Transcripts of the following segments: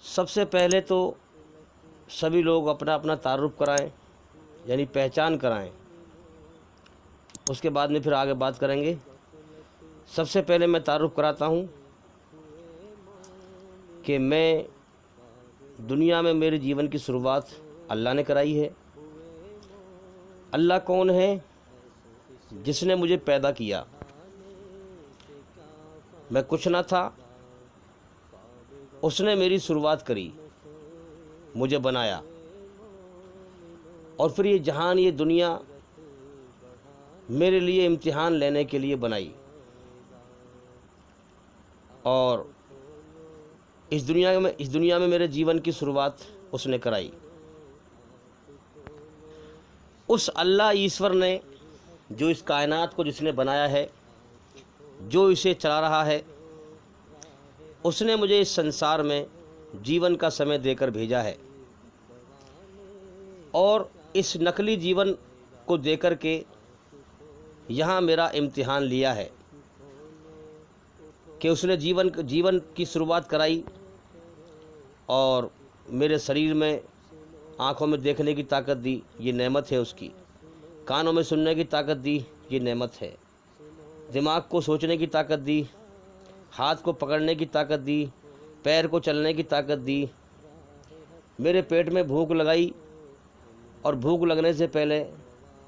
سب سے پہلے تو سبھی لوگ اپنا اپنا تعارف کرائیں، یعنی پہچان کرائیں، اس کے بعد میں پھر آگے بات کریں گے۔ سب سے پہلے میں تعارف کراتا ہوں کہ میں دنیا میں میرے جیون کی شروعات اللہ نے کرائی ہے۔ اللہ کون ہے؟ جس نے مجھے پیدا کیا۔ میں کچھ نہ تھا، اس نے میری شروعات کری، مجھے بنایا، اور پھر یہ جہان، یہ دنیا میرے لیے امتحان لینے کے لیے بنائی، اور اس دنیا میں میرے جیون کی شروعات اس نے کرائی۔ اس اللہ ایشور نے، جو اس کائنات کو جس نے بنایا ہے، جو اسے چلا رہا ہے، اس نے مجھے اس سنسار میں جیون کا سمے دے کر بھیجا ہے، اور اس نقلی جیون کو دے کر کے یہاں میرا امتحان لیا ہے کہ اس نے جیون کی شروعات کرائی، اور میرے شریر میں آنکھوں میں دیکھنے کی طاقت دی، یہ نعمت ہے اس کی، کانوں میں سننے کی طاقت دی، یہ نعمت ہے، دماغ کو سوچنے کی طاقت دی، ہاتھ کو پکڑنے کی طاقت دی، پیر کو چلنے کی طاقت دی، میرے پیٹ میں بھوک لگائی، اور بھوک لگنے سے پہلے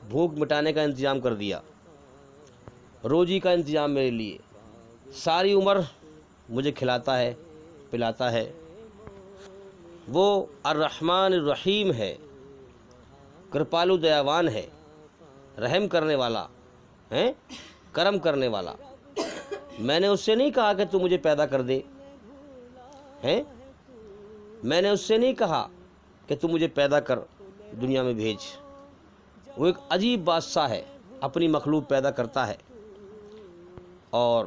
بھوک مٹانے کا انتظام کر دیا، روزی کا انتظام میرے لیے، ساری عمر مجھے کھلاتا ہے، پلاتا ہے۔ وہ الرحمن الرحیم ہے، کرپالو دیاوان ہے، رحم کرنے والا ہے، کرم کرنے والا۔ میں نے اس سے نہیں کہا کہ تو مجھے پیدا کر دے، میں نے اس سے نہیں کہا کہ تو مجھے پیدا کر، دنیا میں بھیج۔ وہ ایک عجیب بادشاہ ہے، اپنی مخلوق پیدا کرتا ہے، اور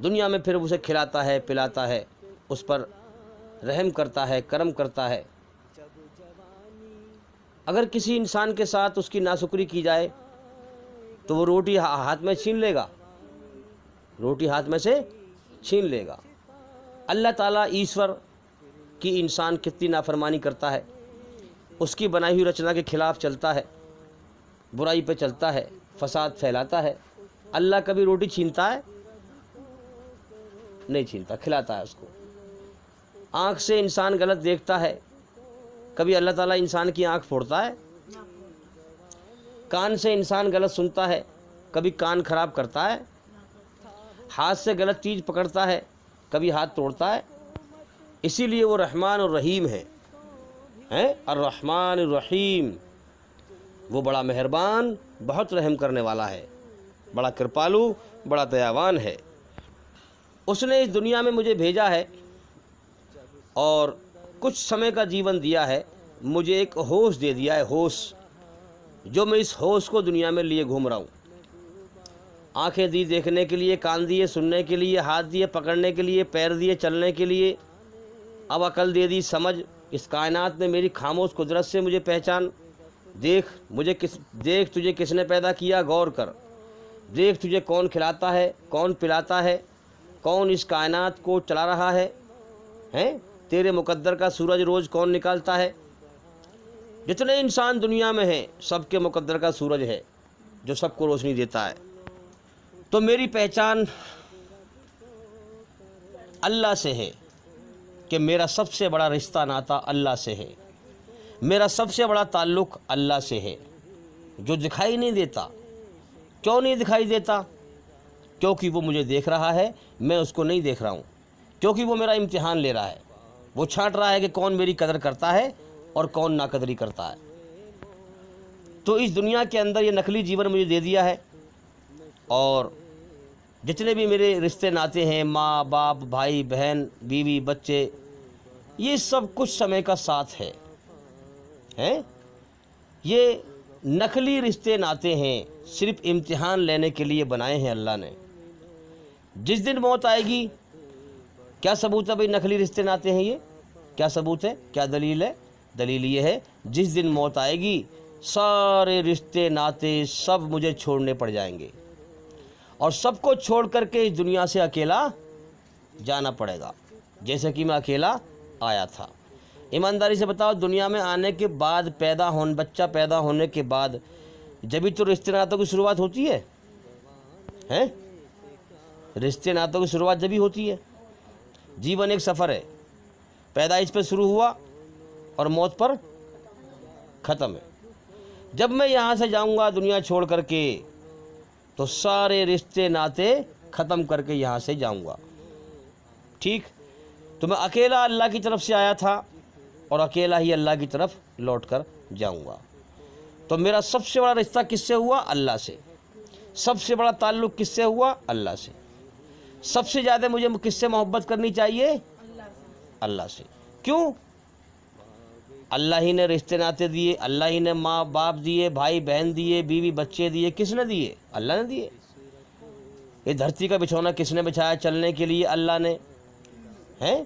دنیا میں پھر اسے کھلاتا ہے، پلاتا ہے، اس پر رحم کرتا ہے، کرم کرتا ہے۔ اگر کسی انسان کے ساتھ اس کی ناشکری کی جائے تو وہ روٹی ہاتھ میں چھین لے گا، روٹی ہاتھ میں سے چھین لے گا۔ اللہ تعالیٰ ایشور کی انسان کتنی نافرمانی کرتا ہے، اس کی بنائی ہوئی رچنا کے خلاف چلتا ہے، برائی پہ چلتا ہے، فساد پھیلاتا ہے۔ اللہ کبھی روٹی چھینتا ہے؟ نہیں چھینتا، کھلاتا ہے اس کو۔ آنکھ سے انسان غلط دیکھتا ہے، کبھی اللہ تعالیٰ انسان کی آنکھ پھوڑتا ہے؟ کان سے انسان غلط سنتا ہے، کبھی کان خراب کرتا ہے؟ ہاتھ سے غلط چیز پکڑتا ہے، کبھی ہاتھ توڑتا ہے؟ اسی لیے وہ رحمان الرحیم ہے، الرحمن الرحیم۔ وہ بڑا مہربان، بہت رحم کرنے والا ہے، بڑا کرپالو، بڑا دیاوان ہے۔ اس نے اس دنیا میں مجھے بھیجا ہے، اور کچھ سمے کا جیون دیا ہے، مجھے ایک ہوش دے دیا ہے، ہوش، جو میں اس ہوش کو دنیا میں لیے گھوم رہا ہوں۔ آنکھیں دی دیکھنے کے لیے، کان دیے سننے کے لیے، ہاتھ دیے پکڑنے کے لیے، پیر دیے چلنے کے لیے، اب عقل دے دی، سمجھ۔ اس کائنات میں میری خاموش قدرت سے مجھے پہچان، دیکھ دیکھ تجھے کس نے پیدا کیا، غور کر، دیکھ تجھے کون کھلاتا ہے، کون پلاتا ہے، کون اس کائنات کو چلا رہا ہے، تیرے مقدر کا سورج روز کون نکالتا ہے؟ جتنے انسان دنیا میں ہیں، سب کے مقدر کا سورج ہے جو سب کو روشنی دیتا ہے۔ تو میری پہچان اللہ سے ہے کہ میرا سب سے بڑا رشتہ ناتا اللہ سے ہے، میرا سب سے بڑا تعلق اللہ سے ہے، جو دکھائی نہیں دیتا۔ کیوں نہیں دکھائی دیتا؟ کیونکہ وہ مجھے دیکھ رہا ہے، میں اس کو نہیں دیکھ رہا ہوں، کیونکہ وہ میرا امتحان لے رہا ہے، وہ چھانٹ رہا ہے کہ کون میری قدر کرتا ہے اور کون ناقدری کرتا ہے۔ تو اس دنیا کے اندر یہ نقلی جیون مجھے دے دیا ہے، اور جتنے بھی میرے رشتے ناتے ہیں، ماں باپ، بھائی بہن، بیوی بچے، یہ سب کچھ سمے کا ساتھ ہے، یہ نقلی رشتے ناتے ہیں، صرف امتحان لینے کے لیے بنائے ہیں اللہ نے۔ جس دن موت آئے گی، کیا ثبوت ہے بھائی نقلی رشتے ناتے ہیں؟ یہ کیا ثبوت ہے، کیا دلیل ہے؟ دلیل یہ ہے، جس دن موت آئے گی سارے رشتے ناتے سب مجھے چھوڑنے پڑ جائیں گے، اور سب کو چھوڑ کر کے اس دنیا سے اکیلا جانا پڑے گا، جیسے کہ میں اکیلا آیا تھا۔ ایمانداری سے بتاؤ، دنیا میں آنے کے بعد بچہ پیدا ہونے کے بعد جبھی تو رشتے ناتوں کی شروعات ہوتی ہے، ہیں؟ رشتے ناتوں کی شروعات جبھی ہوتی ہے۔ جیون ایک سفر ہے، پیدائش پہ شروع ہوا اور موت پر ختم ہے۔ جب میں یہاں سے جاؤں گا دنیا چھوڑ کر کے تو سارے رشتے ناتے ختم کر کے یہاں سے جاؤں گا، ٹھیک؟ تو میں اکیلا اللہ کی طرف سے آیا تھا اور اکیلا ہی اللہ کی طرف لوٹ کر جاؤں گا۔ تو میرا سب سے بڑا رشتہ کس سے ہوا؟ اللہ سے۔ سب سے بڑا تعلق کس سے ہوا؟ اللہ سے۔ سب سے زیادہ مجھے کس سے محبت کرنی چاہیے؟ اللہ سے۔ کیوں؟ اللہ ہی نے رشتے ناتے دیے، اللہ ہی نے ماں باپ دیے، بھائی بہن دیے، بیوی بچے دیے۔ کس نے دیے؟ اللہ نے دیے۔ یہ دھرتی کا بچھونا کس نے بچھایا چلنے کے لیے؟ اللہ نے۔ ہیں؟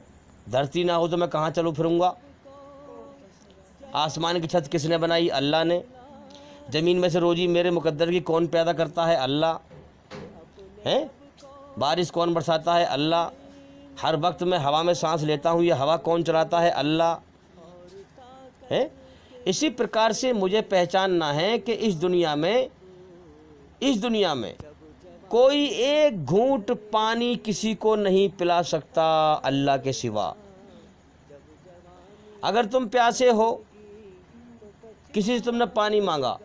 دھرتی نہ ہو تو میں کہاں چلوں پھروں گا؟ آسمان کی چھت کس نے بنائی؟ اللہ نے۔ زمین میں سے روزی میرے مقدر کی کون پیدا کرتا ہے؟ اللہ۔ ہیں؟ بارش کون برساتا ہے؟ اللہ۔ ہر وقت میں ہوا میں سانس لیتا ہوں، یہ ہوا کون چلاتا ہے؟ اللہ۔ ہیں؟ اسی پرکار سے مجھے پہچاننا ہے کہ اس دنیا میں کوئی ایک گھونٹ پانی کسی کو نہیں پلا سکتا اللہ کے سوا۔ اگر تم پیاسے ہو، کسی سے تم نے پانی مانگا،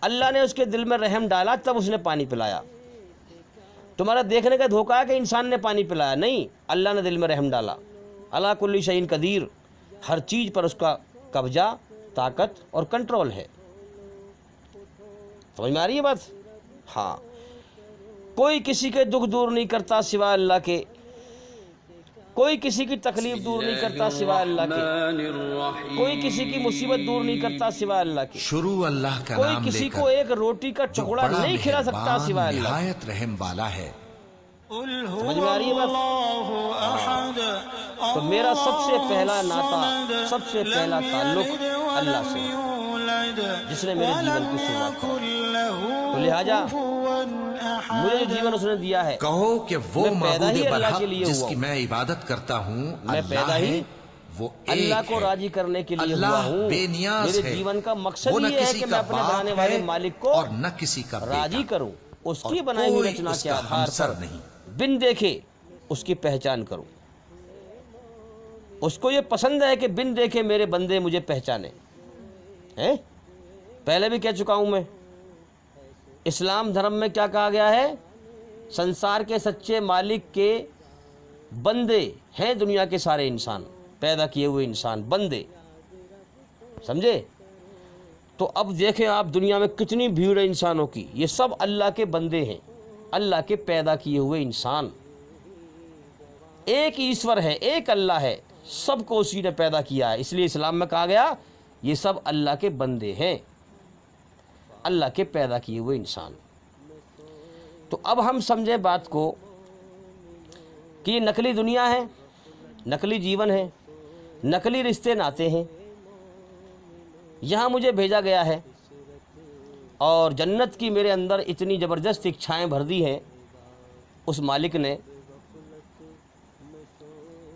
اللہ نے اس کے دل میں رحم ڈالا تب اس نے پانی پلایا۔ تمہارا دیکھنے کا دھوکہ ہے کہ انسان نے پانی پلایا، نہیں، اللہ نے دل میں رحم ڈالا۔ علی کل شیء قدیر، ہر چیز پر اس کا قبضہ، طاقت اور کنٹرول ہے۔ سمجھ میں آ رہی ہے بات؟ ہاں۔ کوئی کسی کے دکھ دور نہیں کرتا سوائے اللہ کے، کوئی کسی کی تکلیف دور نہیں کرتا سوائے اللہ کے، کوئی کسی کی مصیبت دور نہیں کرتا سوائے اللہ کے، شروع اللہ کا کوئی نام کسی لے کو کر ایک روٹی کا جو ٹکڑا بڑا نہیں کھلا سکتا مہربان سوائے اللہ کے۔ نہایت رحم والا ہے۔ سمجھ میں آ رہی ہے بات؟ تو میرا سب سے پہلا ناطہ، سب سے پہلا تعلق اللہ سے ہے، جس نے میرے جیون کی شروعات کی۔ تو لہٰذا مجھے جو جیون اس نے دیا ہے، کہو کہ وہ میں پیدا معبود ہی اللہ برحق کے لیے جس ہوا کی ہوں، میں عبادت کرتا ہوں میں اللہ پیدا ہی ہے، وہ اللہ ایک کو ہے۔ راضی کرنے کے لیے اللہ ہوا ہوں۔ بے نیاز میرے ہے، جیون کا مقصد وہ نہ یہ ہے کسی کہ میں کا اپنے باپ بنانے والے ہے مالک کو اور نہ کسی کا راضی بیٹا، کروں، اس اور کی بنائی ہوئی کوئی رچنا اس کے کا آدھار ہمسر پر نہیں۔ بن دیکھے اس کی پہچان کروں۔ اس کو یہ پسند ہے کہ بن دیکھے میرے بندے مجھے پہچانے ہیں۔ پہلے بھی کہہ چکا ہوں میں، اسلام دھرم میں کیا کہا گیا ہے؟ سنسار کے سچے مالک کے بندے ہیں دنیا کے سارے انسان، پیدا کیے ہوئے انسان، بندے، سمجھے؟ تو اب دیکھیں آپ دنیا میں کتنی بھیڑ ہے انسانوں کی، یہ سب اللہ کے بندے ہیں، اللہ کے پیدا کیے ہوئے انسان۔ ایک ایشور ہے، ایک اللہ ہے، سب کو اسی نے پیدا کیا ہے، اس لیے اسلام میں کہا گیا یہ سب اللہ کے بندے ہیں، اللہ کے پیدا کیے ہوئے انسان۔ تو اب ہم سمجھیں بات کو کہ یہ نقلی دنیا ہے، نقلی جیون ہے، نقلی رشتے ناتے ہیں، یہاں مجھے بھیجا گیا ہے اور جنت کی میرے اندر اتنی زبردست اچھائیں بھر دی ہیں اس مالک نے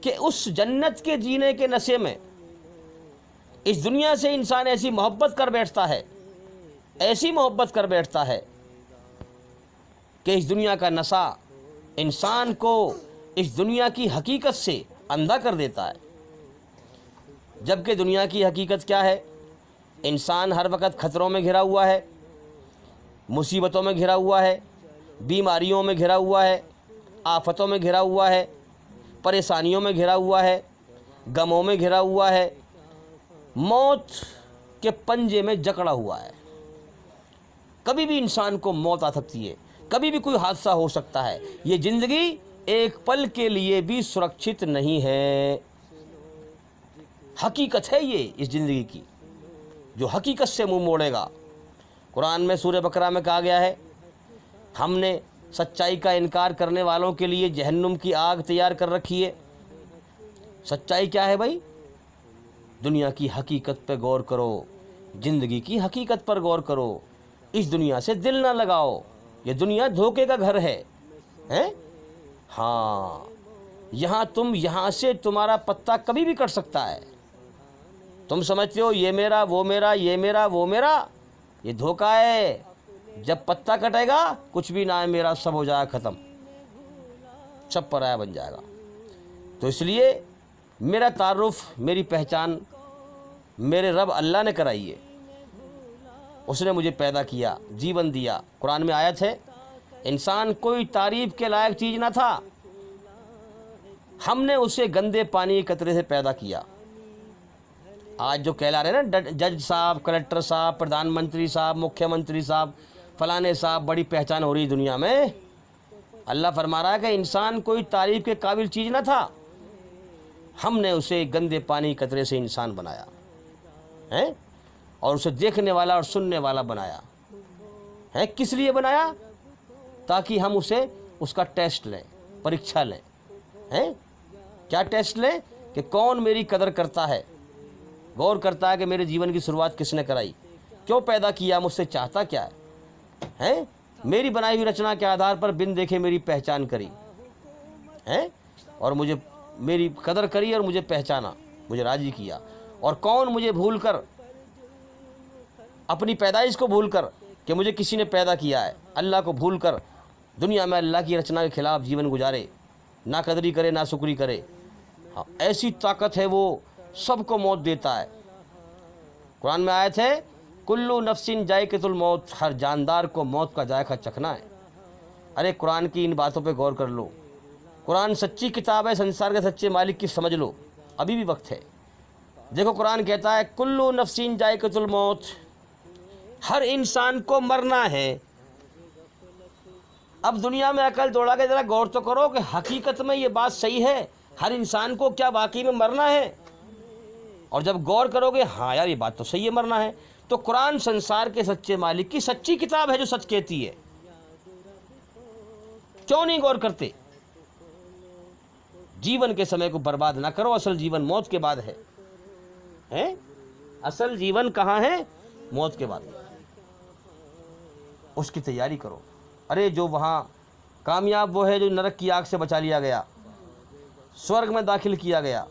کہ اس جنت کے جینے کے نشے میں اس دنیا سے انسان ایسی محبت کر بیٹھتا ہے، ایسی محبت کر بیٹھتا ہے کہ اس دنیا کا نشہ انسان کو اس دنیا کی حقیقت سے اندھا کر دیتا ہے۔ جبکہ دنیا کی حقیقت کیا ہے؟ انسان ہر وقت خطروں میں گھرا ہوا ہے، مصیبتوں میں گھرا ہوا ہے، بیماریوں میں گھرا ہوا ہے، آفتوں میں گھرا ہوا ہے، پریشانیوں میں گھرا ہوا ہے، غموں میں گھرا ہوا ہے، موت کے پنجے میں جکڑا ہوا ہے۔ کبھی بھی انسان کو موت آ سکتی ہے، کبھی بھی کوئی حادثہ ہو سکتا ہے۔ یہ زندگی ایک پل کے لیے بھی سرکشت نہیں ہے۔ حقیقت ہے یہ اس زندگی کی، جو حقیقت سے منہ موڑے گا۔ قرآن میں سورہ بقرہ میں کہا گیا ہے ہم نے سچائی کا انکار کرنے والوں کے لیے جہنم کی آگ تیار کر رکھی ہے۔ سچائی کیا ہے بھائی؟ دنیا کی حقیقت پہ غور کرو، زندگی کی حقیقت پر غور کرو، اس دنیا سے دل نہ لگاؤ، یہ دنیا دھوکے کا گھر ہے، ہیں؟ ہاں، یہاں سے تمہارا پتا کبھی بھی کٹ سکتا ہے. تم سمجھتے ہو یہ میرا وہ میرا یہ میرا وہ میرا، یہ دھوکہ ہے. جب پتا کٹے گا کچھ بھی نہ ہے میرا، سب ہو جائے گا ختم، سب پرایا بن جائے گا. تو اس لیے میرا تعارف، میری پہچان میرے رب اللہ نے کرائی ہے. اس نے مجھے پیدا کیا، جیون دیا. قرآن میں آیت ہے، انسان کوئی تعریف کے لائق چیز نہ تھا، ہم نے اسے گندے پانی کے قطرے سے پیدا کیا. آج جو کہلا رہے ہیں نا جج صاحب، کلکٹر صاحب، پردھان منتری صاحب، مکھیہ منتری صاحب، فلانے صاحب، بڑی پہچان ہو رہی دنیا میں. اللہ فرما رہا ہے کہ انسان کوئی تعریف کے قابل چیز نہ تھا، ہم نے اسے گندے پانی کے قطرے سے انسان بنایا ہے، اور اسے دیکھنے والا اور سننے والا بنایا ہے. کس لیے بنایا؟ تاکہ ہم اس کا ٹیسٹ لیں، پریکشا لیں. کیا ٹیسٹ لیں؟ کہ کون میری قدر کرتا ہے، غور کرتا ہے کہ میرے جیون کی شروعات کس نے کرائی، کیوں پیدا کیا، مجھ سے چاہتا کیا ہے، میری بنائی ہوئی رچنا کے آدھار پر بن دیکھے میری پہچان کری ہے، اور مجھے میری قدر کری اور مجھے پہچانا، مجھے راضی کیا. اور کون مجھے بھول کر، اپنی پیدائش کو بھول کر کہ مجھے کسی نے پیدا کیا ہے، اللہ کو بھول کر دنیا میں اللہ کی رچنا کے خلاف جیون گزارے، نہ قدری کرے نہ شکری کرے. ہاں، ایسی طاقت ہے، وہ سب کو موت دیتا ہے. قرآن میں آیت ہے، کلو نفسن ذائقۃ الموت، ہر جاندار کو موت کا ذائقہ چکھنا ہے. ارے قرآن کی ان باتوں پہ غور کر لو. قرآن سچی کتاب ہے، سنسار کے سچے مالک کی سمجھ لو، ابھی بھی وقت ہے. دیکھو قرآن کہتا ہے کلو نفسن ذائقۃ الموت، ہر انسان کو مرنا ہے. اب دنیا میں عقل دوڑا کے ذرا غور تو کرو کہ حقیقت میں یہ بات صحیح ہے، ہر انسان کو کیا واقعی میں مرنا ہے؟ اور جب غور کرو گے ہاں یار یہ بات تو صحیح ہے، مرنا ہے. تو قرآن سنسار کے سچے مالک کی سچی کتاب ہے جو سچ کہتی ہے. کیوں نہیں غور کرتے؟ جیون کے سمے کو برباد نہ کرو، اصل جیون موت کے بعد ہے. اصل جیون کہاں ہے؟ موت کے بعد. اس کی تیاری کرو. ارے جو وہاں کامیاب وہ ہے جو نرک کی آگ سے بچا لیا گیا، سورگ میں داخل کیا گیا،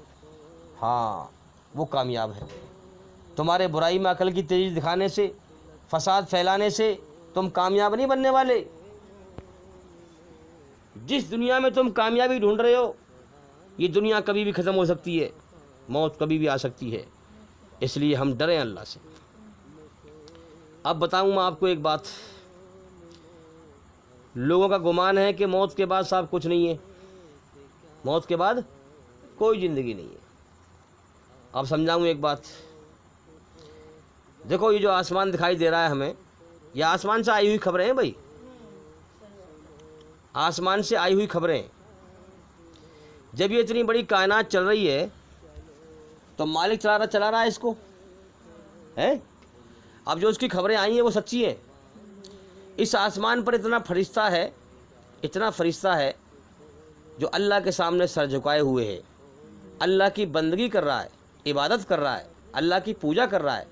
ہاں وہ کامیاب ہے. تمہارے برائی میں عقل کی تیزی دکھانے سے، فساد پھیلانے سے تم کامیاب نہیں بننے والے. جس دنیا میں تم کامیابی ڈھونڈ رہے ہو، یہ دنیا کبھی بھی ختم ہو سکتی ہے، موت کبھی بھی آ سکتی ہے. اس لیے ہم ڈریں اللہ سے. اب بتاؤں میں آپ کو ایک بات. لوگوں کا گمان ہے کہ موت کے بعد صاحب کچھ نہیں ہے، موت کے بعد کوئی زندگی نہیں ہے. اب سمجھاؤں ایک بات. دیکھو یہ جو آسمان دکھائی دے رہا ہے ہمیں، یہ آسمان سے آئی ہوئی خبریں ہیں بھائی، آسمان سے آئی ہوئی خبریں. جب یہ اتنی بڑی کائنات چل رہی ہے تو مالک چلا رہا ہے اس کو ہے. اب جو اس کی خبریں آئی ہیں وہ سچی ہیں. اس آسمان پر اتنا فرشتہ ہے جو اللہ کے سامنے سر جھکائے ہوئے ہے، اللہ کی بندگی کر رہا ہے، عبادت کر رہا ہے، اللہ کی پوجا کر رہا ہے.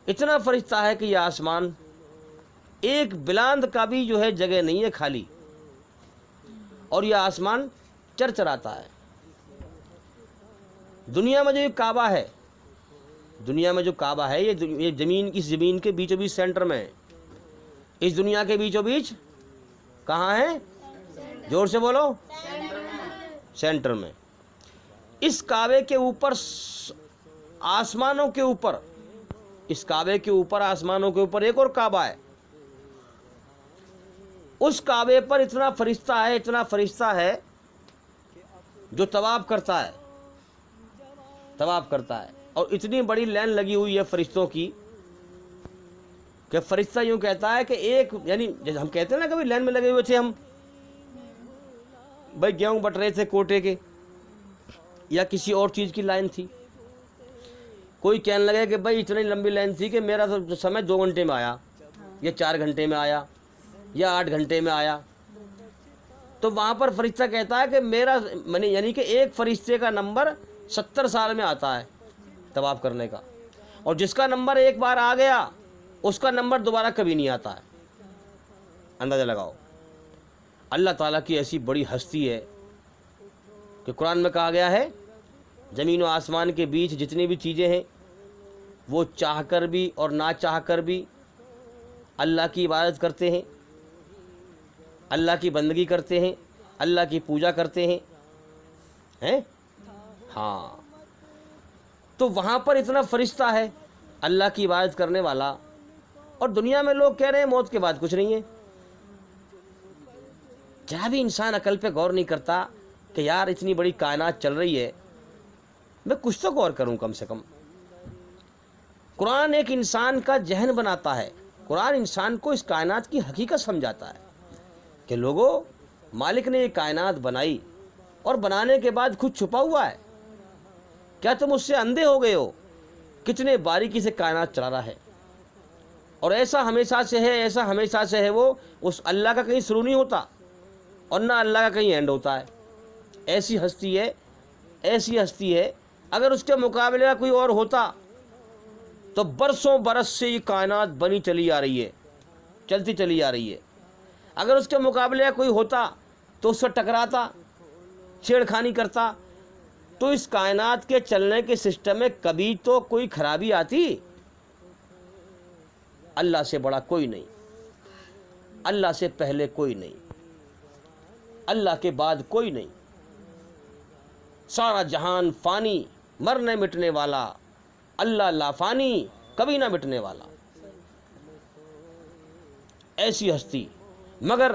اتنا فرشتہ ہے کہ یہ آسمان ایک بلاند کا بھی جو ہے جگہ نہیں ہے خالی، اور یہ آسمان چرچراتا ہے. دنیا میں جو یہ کعبہ ہے، یہ زمین، اس زمین کے بیچوں بیچ سینٹر میں ہے. اس دنیا کے بیچوں بیچ کہاں ہے؟ زور سے بولو. سینٹر میں. اس کعبے کے اوپر آسمانوں کے اوپر، اس کعبے کے اوپر آسمانوں کے اوپر ایک اور کعبہ ہے. اس کعبے پر اتنا فرشتہ ہے جو طواف کرتا ہے. اور اتنی بڑی لائن لگی ہوئی ہے فرشتوں کی کہ فرشتہ یوں کہتا ہے کہ ایک، یعنی جیسے ہم کہتے ہیں نا کبھی لائن میں لگے ہوئے تھے ہم، بھائی گیہوں بٹ رہے تھے کوٹے کے یا کسی اور چیز کی لائن تھی. کوئی کہنے لگے کہ بھائی اتنی لمبی لائن تھی کہ میرا سمے 2 گھنٹے میں آیا، یا 4 گھنٹے میں آیا، یا 8 گھنٹے میں آیا. تو وہاں پر فرشتہ کہتا ہے کہ میرا یعنی کہ ایک فرشتے کا نمبر 70 سال میں آتا ہے طواف کرنے کا، اور جس کا نمبر ایک بار آ گیا اس کا نمبر دوبارہ کبھی نہیں آتا ہے. اندازہ لگاؤ. اللہ تعالیٰ کی ایسی بڑی ہستی ہے کہ قرآن میں کہا گیا ہے زمین و آسمان کے بیچ جتنی بھی چیزیں ہیں وہ چاہ کر بھی اور نہ چاہ کر بھی اللہ کی عبادت کرتے ہیں، اللہ کی بندگی کرتے ہیں، اللہ کی پوجا کرتے ہیں ہاں، تو وہاں پر اتنا فرشتہ ہے اللہ کی عبادت کرنے والا، اور دنیا میں لوگ کہہ رہے ہیں موت کے بعد کچھ نہیں ہے۔ جہاں بھی انسان عقل پہ غور نہیں کرتا کہ یار اتنی بڑی کائنات چل رہی ہے، میں کچھ تو غور کروں کم سے کم۔ قرآن ایک انسان کا ذہن بناتا ہے، قرآن انسان کو اس کائنات کی حقیقت سمجھاتا ہے کہ لوگوں، مالک نے یہ کائنات بنائی اور بنانے کے بعد خود چھپا ہوا ہے، کیا تم اس سے اندھے ہو گئے ہو؟ کتنے باریکی سے کائنات چلا رہا ہے، اور ایسا ہمیشہ سے ہے، ایسا ہمیشہ سے ہے، وہ اس اللہ کا کہیں شروع نہیں ہوتا اور نہ اللہ کا کہیں اینڈ ہوتا ہے۔ ایسی ہستی ہے، ایسی ہستی ہے، اگر اس کے مقابلے کا کوئی اور ہوتا تو برسوں برس سے یہ کائنات بنی چلی آ رہی ہے، چلتی چلی آ رہی ہے۔ اگر اس کے مقابلے کا کوئی ہوتا تو اس سے ٹکراتا، چھیڑ خانی کرتا، تو اس کائنات کے چلنے کے سسٹم میں کبھی تو کوئی خرابی آتی۔ اللہ سے بڑا کوئی نہیں، اللہ سے پہلے کوئی نہیں، اللہ کے بعد کوئی نہیں، سارا جہان فانی، مرنے مٹنے والا، اللہ لا فانی، کبھی نہ مٹنے والا، ایسی ہستی۔ مگر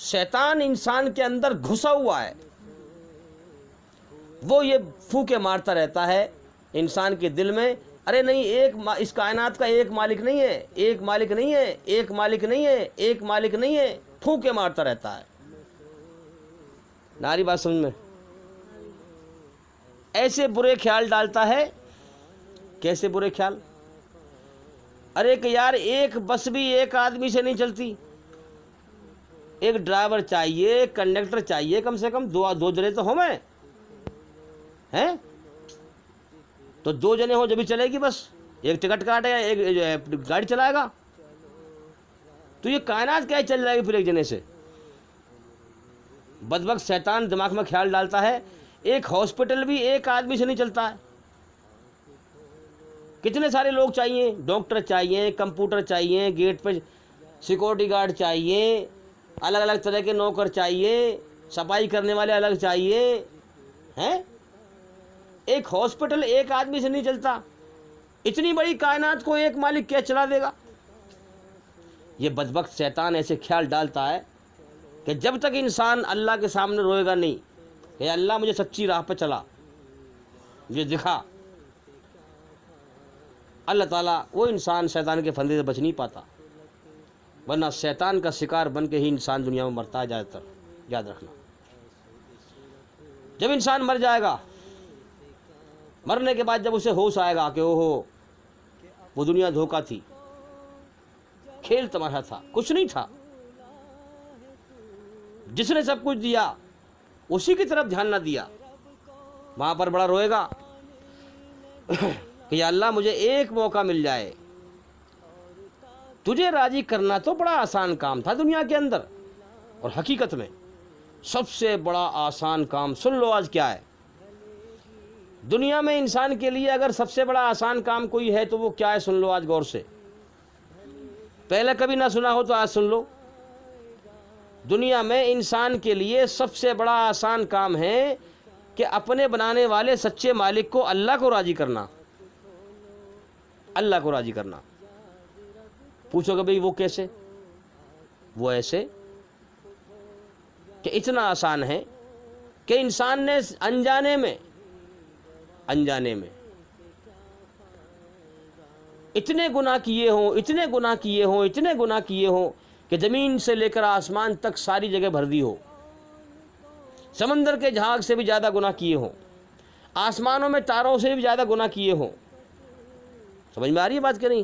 شیطان انسان کے اندر گھسا ہوا ہے، وہ یہ پھونکے مارتا رہتا ہے انسان کے دل میں، ارے نہیں، اس کائنات کا ایک مالک نہیں ہے، ایک مالک نہیں ہے، ایک مالک نہیں ہے، ایک مالک نہیں ہے، پھونکے مارتا رہتا ہے۔ ناری بات سمجھ میں؟ ایسے برے خیال ڈالتا ہے، کیسے برے خیال؟ ارے کہ یار ایک بس بھی ایک آدمی سے نہیں چلتی، ایک ڈرائیور چاہیے، کنڈکٹر چاہیے، کم سے کم دو جنے تو ہوں میں ہیں، تو دو جنے ہو جبھی چلے گی بس، ایک ٹکٹ کاٹے گا، ایک گاڑی چلائے گا، تو یہ کائنات کیا چل جائے گی پھر ایک جنے سے؟ بدبخت شیطان دماغ میں خیال ڈالتا ہے ایک ہاسپٹل بھی ایک آدمی سے نہیں چلتا ہے، کتنے سارے لوگ چاہیے، ڈاکٹر چاہیے، کمپیوٹر چاہیے، گیٹ پہ سیکورٹی گارڈ چاہیے، الگ الگ طرح کے نوکر چاہیے، صفائی کرنے والے الگ چاہیے ہیں، ایک ہاسپٹل ایک آدمی سے نہیں چلتا، اتنی بڑی کائنات کو ایک مالک کیا چلا دے گا؟ یہ بدبخت شیطان ایسے خیال ڈالتا ہے کہ جب تک انسان اللہ کے سامنے روئے گا نہیں کہ اللہ مجھے سچی راہ پہ چلا، مجھے دکھا، اللہ تعالیٰ وہ انسان شیطان کے پھندے سے بچ نہیں پاتا، ورنہ شیطان کا شکار بن کے ہی انسان دنیا میں مرتا ہے زیادہ تر، یاد رکھنا۔ جب انسان مر جائے گا، مرنے کے بعد جب اسے ہوش آئے گا کہ اوہو وہ دنیا دھوکہ تھی، کھیل تماشا تھا، کچھ نہیں تھا، جس نے سب کچھ دیا اسی کی طرف دھیان نہ دیا، وہاں پر بڑا روئے گا کہ یا اللہ مجھے ایک موقع مل جائے، تجھے راضی کرنا تو بڑا آسان کام تھا دنیا کے اندر، اور حقیقت میں سب سے بڑا آسان کام سن لو آج کیا ہے دنیا میں انسان کے لیے، اگر سب سے بڑا آسان کام کوئی ہے تو وہ کیا ہے؟ سن لو آج غور سے، پہلے کبھی نہ سنا ہو تو آج سن لو۔ دنیا میں انسان کے لیے سب سے بڑا آسان کام ہے کہ اپنے بنانے والے سچے مالک کو، اللہ کو راضی کرنا، اللہ کو راضی کرنا۔ پوچھو کہ بھئی وہ کیسے؟ وہ ایسے کہ اتنا آسان ہے کہ انسان نے انجانے میں اتنے گناہ کیے ہوں، اتنے گناہ کیے ہوں، اتنے گناہ کیے ہوں کہ زمین سے لے کر آسمان تک ساری جگہ بھر دی ہو، سمندر کے جھاگ سے بھی زیادہ گناہ کیے ہوں، آسمانوں میں تاروں سے بھی زیادہ گناہ کیے ہوں۔ سمجھ میں آ رہی ہے بات کہ نہیں؟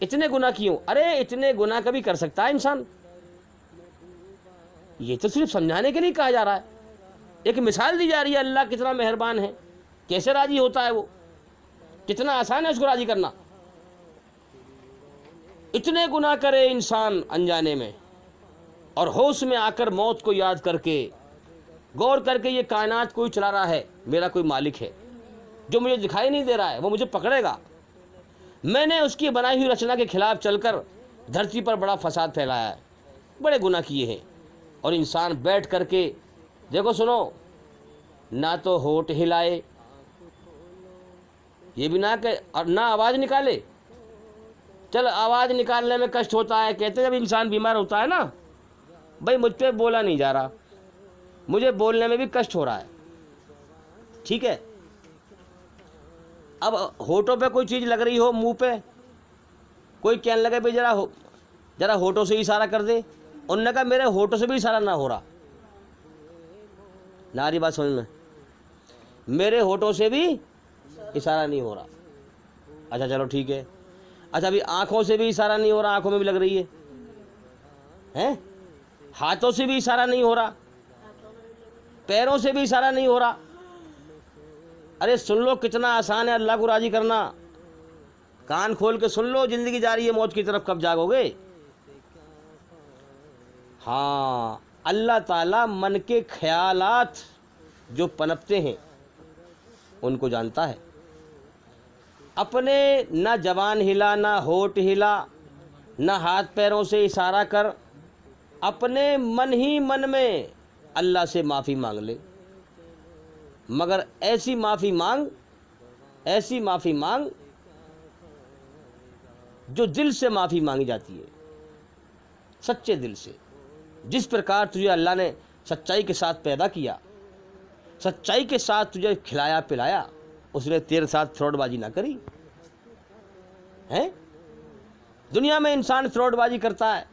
اتنے گناہ کیے ہوں، ارے اتنے گناہ کبھی کر سکتا ہے انسان؟ یہ تو صرف سمجھانے کے لیے کہا جا رہا ہے، ایک مثال دی جا رہی ہے، اللہ کتنا مہربان ہے، کیسے راضی ہوتا ہے وہ، کتنا آسان ہے اس کو راضی کرنا۔ اتنے گناہ کرے انسان انجانے میں، اور ہوش میں آ کر موت کو یاد کر کے غور کر کے یہ کائنات کوئی چلا رہا ہے، میرا کوئی مالک ہے جو مجھے دکھائی نہیں دے رہا ہے، وہ مجھے پکڑے گا۔ میں نے اس کی بنائی ہوئی رچنا کے خلاف چل کر دھرتی پر بڑا فساد پھیلایا ہے، بڑے گناہ کیے ہیں۔ اور انسان بیٹھ کر کے دیکھو سنو، نہ تو ہونٹ ہلائے، یہ بھی نہ کہ اور نہ آواز نکالے۔ چل آواز نکالنے میں کشٹ ہوتا ہے، کہتے ہیں جب انسان بیمار ہوتا ہے نا، بھائی مجھ پہ بولا نہیں جا رہا، مجھے بولنے میں بھی کشٹ ہو رہا ہے، ٹھیک ہے۔ اب ہونٹوں پہ کوئی چیز لگ رہی ہو، منہ پہ کوئی کہنے لگے بھائی ذرا ہونٹوں سے اشارہ کر دے، انہوں نے کہا میرے ہونٹوں سے بھی اشارہ نہ ہو رہا، ناری بات سمجھ میں، میرے ہونٹوں سے بھی اشارہ نہیں ہو رہا۔ اچھا چلو ٹھیک ہے، اچھا ابھی آنکھوں سے بھی اشارہ نہیں ہو رہا، آنکھوں میں بھی لگ رہی ہے، ہاتھوں سے بھی اشارہ نہیں ہو رہا، پیروں سے بھی اشارہ نہیں ہو رہا۔ ارے سن لو کتنا آسان ہے اللہ کو راضی کرنا، کان کھول کے سن لو، زندگی جا رہی ہے موت کی طرف، کب جاگو گے؟ ہاں، اللہ تعالیٰ من کے خیالات جو پنپتے ہیں ان کو جانتا ہے۔ اپنے نہ زبان ہلا، نہ ہونٹ ہلا، نہ ہاتھ پیروں سے اشارہ کر، اپنے من ہی من میں اللہ سے معافی مانگ لے، مگر ایسی معافی مانگ جو دل سے معافی مانگی جاتی ہے، سچے دل سے۔ جس پرکار تجھے اللہ نے سچائی کے ساتھ پیدا کیا، سچائی کے ساتھ تجھے کھلایا پلایا، اس نے تیرے ساتھ فراڈ بازی نہ کری ہے۔ دنیا میں انسان فراڈ بازی کرتا ہے،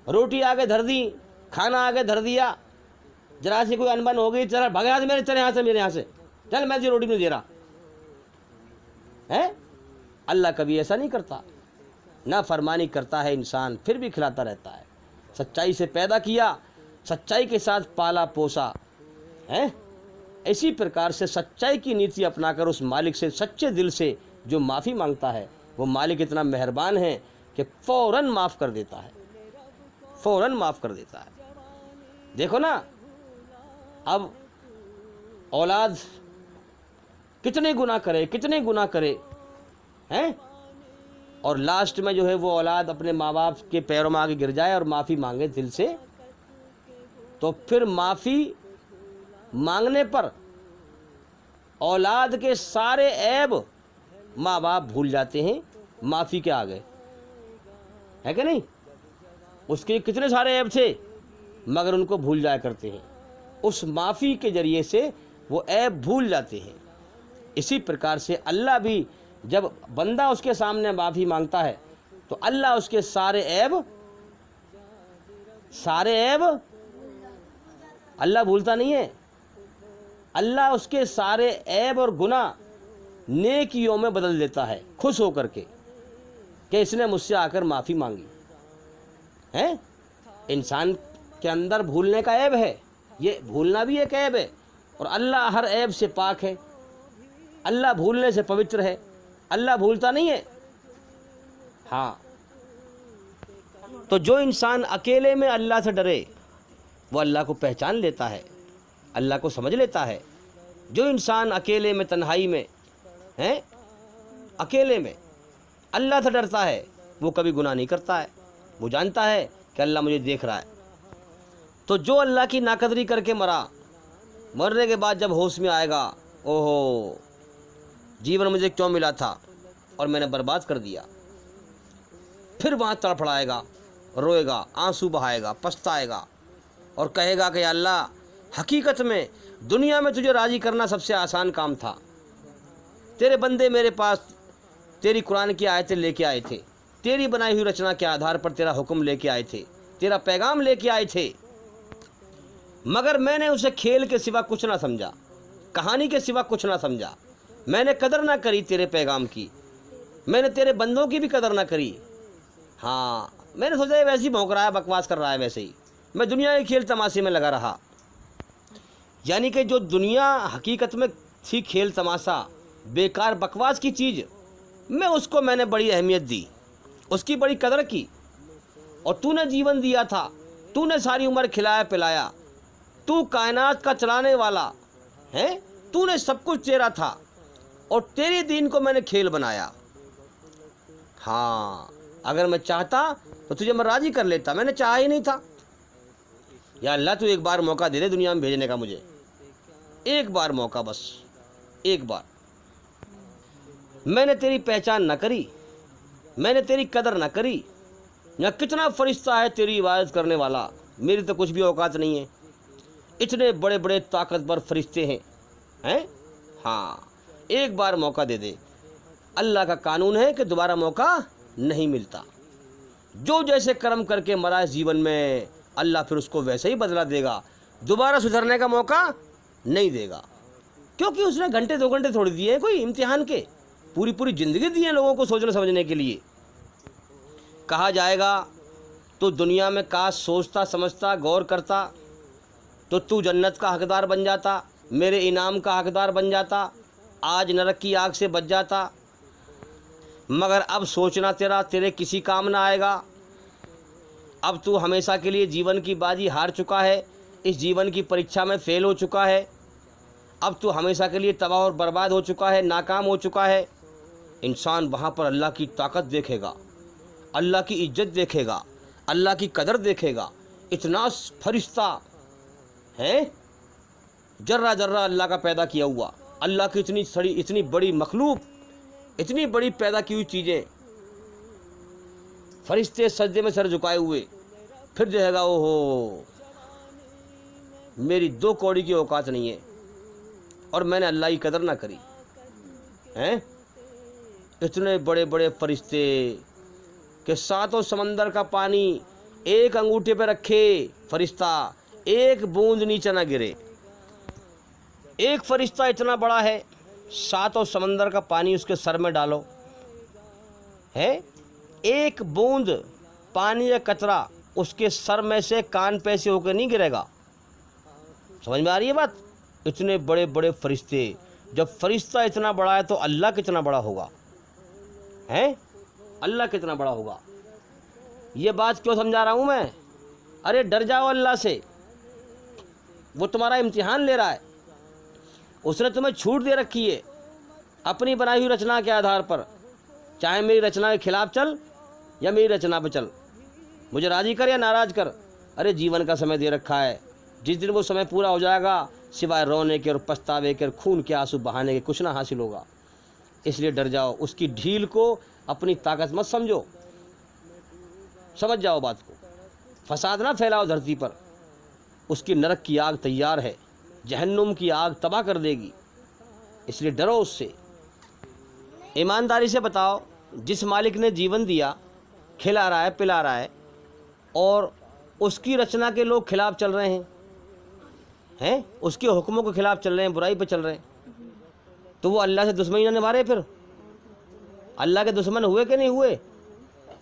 روٹی آگے دھر دی، کھانا آگے دھر دیا، ذرا سی کوئی انبن ہو گئی، چل بھاگے ہاتھ میرے یہاں سے چل، میں تجھے روٹی نہیں دے رہا ہے۔ اللہ کبھی ایسا نہیں کرتا، نہ فرمانی کرتا ہے انسان پھر بھی کھلاتا رہتا ہے۔ سچائی سے پیدا کیا، سچائی کے ساتھ پالا پوسا ہے۔ اسی پرکار سے سچائی کی نیتی اپنا کر اس مالک سے سچے دل سے جو معافی مانگتا ہے، وہ مالک اتنا مہربان ہے کہ فوراً معاف کر دیتا ہے، فوراً معاف کر دیتا ہے۔ دیکھو نا، اب اولاد کتنے گناہ کرے ہیں، اور لاسٹ میں جو ہے وہ اولاد اپنے ماں باپ کے پیروں میں آگے گر جائے اور معافی مانگے دل سے، تو پھر معافی مانگنے پر اولاد کے سارے عیب ماں باپ بھول جاتے ہیں معافی کے آگے، ہے کہ نہیں؟ اس کے کتنے سارے عیب تھے مگر ان کو بھول جایا کرتے ہیں، اس معافی کے ذریعے سے وہ عیب بھول جاتے ہیں۔ اسی پرکار سے اللہ بھی جب بندہ اس کے سامنے معافی مانگتا ہے تو اللہ اس کے سارے عیب اللہ بھولتا نہیں ہے، اللہ اس کے سارے عیب اور گناہ نیکیوں میں بدل دیتا ہے، خوش ہو کر کے کہ اس نے مجھ سے آ کر معافی مانگی ہے۔ انسان کے اندر بھولنے کا عیب ہے، یہ بھولنا بھی ایک عیب ہے، اور اللہ ہر عیب سے پاک ہے، اللہ بھولنے سے پوتر ہے، اللہ بھولتا نہیں ہے۔ ہاں، تو جو انسان اکیلے میں اللہ سے ڈرے وہ اللہ کو پہچان لیتا ہے، اللہ کو سمجھ لیتا ہے۔ جو انسان اکیلے میں تنہائی میں اکیلے میں اللہ سے ڈرتا ہے وہ کبھی گناہ نہیں کرتا ہے، وہ جانتا ہے کہ اللہ مجھے دیکھ رہا ہے۔ تو جو اللہ کی ناقدری کر کے مرنے کے بعد جب ہوش میں آئے گا، اوہو جیون مجھے کیوں ملا تھا اور میں نے برباد کر دیا، پھر وہاں تڑپڑائے گا، روئے گا، آنسو بہائے گا، پچھتائے گا اور کہے گا کہ اللہ حقیقت میں دنیا میں تجھے راضی کرنا سب سے آسان کام تھا، تیرے بندے میرے پاس تیری قرآن کی آیتیں لے کے آئے تھے، تیری بنائی ہوئی رچنا کے آدھار پر تیرا حکم لے کے آئے تھے، تیرا پیغام لے کے آئے تھے، مگر میں نے اسے کھیل کے سوا کچھ نہ سمجھا، کہانی کے سوا کچھ نہ سمجھا، میں نے قدر نہ کری تیرے پیغام کی، میں نے تیرے بندوں کی بھی قدر نہ کری۔ ہاں، میں نے سوچا یہ ویسے ہی بھونک رہا ہے، بکواس کر رہا ہے، ویسے ہی میں دنیا کے کھیل تماشے میں لگا رہا۔ یعنی کہ جو دنیا حقیقت میں تھی کھیل تماشا، بیکار بکواس کی چیز، میں نے بڑی اہمیت دی، اس کی بڑی قدر کی، اور تو نے جیون دیا تھا, تو نے ساری عمر کھلایا پلایا, تو کائنات کا چلانے والا ہے, تو نے سب کچھ تیرا تھا اور تیرے دین کو میں نے کھیل بنایا. ہاں اگر میں چاہتا تو تجھے میں راضی کر لیتا, میں نے چاہا ہی نہیں تھا. یا اللہ تو ایک بار موقع دے دے دنیا میں بھیجنے کا مجھے, ایک بار موقع, بس ایک بار. میں نے تیری پہچان نہ کری, میں نے تیری قدر نہ کری. یا کتنا فرشتہ ہے تیری عبادت کرنے والا, میری تو کچھ بھی اوقات نہیں ہے. اتنے بڑے بڑے طاقتور فرشتے ہیں. ہاں ایک بار موقع دے دے. اللہ کا قانون ہے کہ دوبارہ موقع نہیں ملتا. جو جیسے کرم کر کے مرا اس جیون میں, اللہ پھر اس کو ویسے ہی بدلہ دے گا, دوبارہ سدھرنے کا موقع نہیں دے گا. کیونکہ اس نے گھنٹے 2 گھنٹے تھوڑی دیے ہیں کوئی امتحان کے, پوری زندگی دی ہے لوگوں کو سوچنے سمجھنے کے لیے. کہا جائے گا تو دنیا میں کاش سوچتا سمجھتا غور کرتا تو جنت کا حقدار بن جاتا, میرے انعام کا حقدار بن جاتا, آج نرک کی آگ سے بچ جاتا. مگر اب سوچنا تیرے کسی کام نہ آئے گا. اب تو ہمیشہ کے لیے جیون کی بازی ہار چکا ہے, اس جیون کی پریکشا میں فیل ہو چکا ہے. اب تو ہمیشہ کے لیے تباہ اور برباد ہو چکا ہے, ناکام ہو چکا ہے. انسان وہاں پر اللہ کی طاقت دیکھے گا, اللہ کی عزت دیکھے گا, اللہ کی قدر دیکھے گا. اتنا فرشتہ ہے, ذرہ ذرہ اللہ کا پیدا کیا ہوا, اللہ کی اتنی بڑی مخلوق, اتنی بڑی پیدا کی ہوئی چیزیں. فرشتے سجدے میں سر جھکائے ہوئے, پھر جو ہے گا او ہو میری 2 کوڑی کی اوقات نہیں ہے اور میں نے اللہ کی قدر نہ کری. اتنے بڑے بڑے فرشتے کہ 7 سمندر کا پانی ایک انگوٹھے پہ رکھے فرشتہ, ایک بوند نیچے نہ گرے. ایک فرشتہ اتنا بڑا ہے, 7 سمندر کا پانی اس کے سر میں ڈالو, ایک بوند پانی یا قطرہ اس کے سر میں سے کان پہ سے ہو کے نہیں گرے گا. سمجھ میں آ رہی ہے بات؟ اتنے بڑے بڑے فرشتے. جب فرشتہ اتنا بڑا ہے تو اللہ کتنا بڑا ہوگا, اللہ کتنا بڑا ہوگا. یہ بات کیوں سمجھا رہا ہوں میں؟ ارے ڈر جاؤ اللہ سے, وہ تمہارا امتحان لے رہا ہے. اس نے تمہیں چھوٹ دے رکھی ہے اپنی بنائی ہوئی رچنا کے آدھار پر, چاہے میری رچنا کے خلاف چل یا میری رچنا پہ چل, مجھے راضی کر یا ناراض کر. ارے جیون کا سمے دے رکھا ہے, جس دن وہ سمے پورا ہو جائے گا سوائے رونے کے اور پچھتاوے کے اور خون کے آنسو بہانے کے کچھ نہ حاصل ہوگا. اس لیے ڈر جاؤ, اس کی ڈھیل کو اپنی طاقت مت سمجھو, سمجھ جاؤ بات کو. فساد نہ پھیلاؤ دھرتی پر, اس کی نرک کی آگ تیار ہے, جہنم کی آگ تباہ کر دے گی. اس لیے ڈرو اس سے. ایمانداری سے بتاؤ, جس مالک نے جیون دیا, کھلا رہا ہے پلا رہا ہے, اور اس کی رچنا کے لوگ خلاف چل رہے ہیں, اس کے حکموں کے خلاف چل رہے ہیں, برائی پہ چل رہے ہیں, تو وہ اللہ سے دشمنی نہ نبھا رہے, پھر اللہ کے دشمن ہوئے کہ نہیں ہوئے؟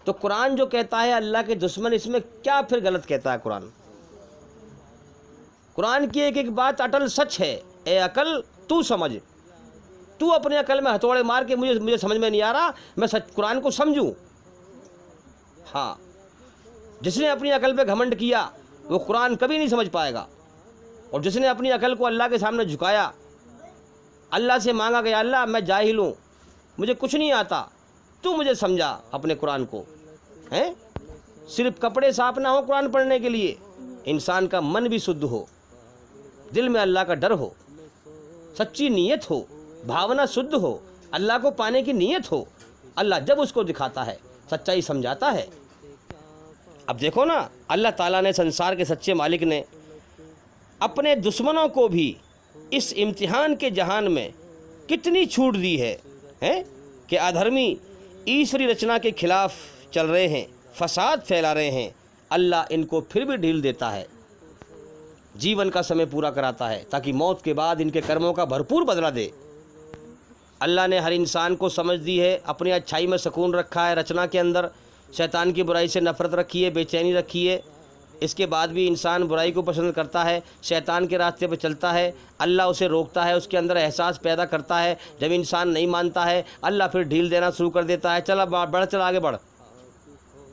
تو قرآن جو کہتا ہے اللہ کے دشمن, اس میں کیا پھر غلط کہتا ہے قرآن؟ قرآن کی ایک ایک بات اٹل سچ ہے. اے عقل تو سمجھ, تو اپنے عقل میں ہتھوڑے مار کے مجھے سمجھ میں نہیں آ رہا, میں سچ قرآن کو سمجھوں. ہاں, جس نے اپنی عقل پہ گھمنڈ کیا وہ قرآن کبھی نہیں سمجھ پائے گا. اور جس نے اپنی عقل کو اللہ کے سامنے جھکایا, اللہ سے مانگا کہ اللہ میں جاہل ہوں, مجھے کچھ نہیں آتا, تو مجھے سمجھا اپنے قرآن کو. صرف کپڑے صاف نہ ہو قرآن پڑھنے کے لیے, انسان کا من بھی شدھ ہو, دل میں اللہ کا ڈر ہو, سچی نیت ہو, بھاونا شدھ ہو, اللہ کو پانے کی نیت ہو. اللہ جب اس کو دکھاتا ہے سچائی سمجھاتا ہے. اب دیکھو نا, اللہ تعالیٰ نے سنسار کے سچے مالک نے اپنے دشمنوں کو بھی اس امتحان کے جہان میں کتنی چھوٹ دی ہے کہ ادھرمی ایشوری رچنا کے خلاف چل رہے ہیں, فساد پھیلا رہے ہیں. اللہ ان کو پھر بھی ڈھیل دیتا ہے, جیون کا سمے پورا کراتا ہے تاکہ موت کے بعد ان کے کرموں کا بھرپور بدلہ دے. اللہ نے ہر انسان کو سمجھ دی ہے, اپنی اچھائی میں سکون رکھا ہے, رچنا کے اندر شیطان کی برائی سے نفرت رکھی ہے, بے چینی رکھی ہے. اس کے بعد بھی انسان برائی کو پسند کرتا ہے, شیطان کے راستے پہ چلتا ہے, اللہ اسے روکتا ہے, اس کے اندر احساس پیدا کرتا ہے. جب انسان نہیں مانتا ہے اللہ پھر ڈھیل دینا شروع کر دیتا ہے, چل بڑھ, چل آگے بڑھ,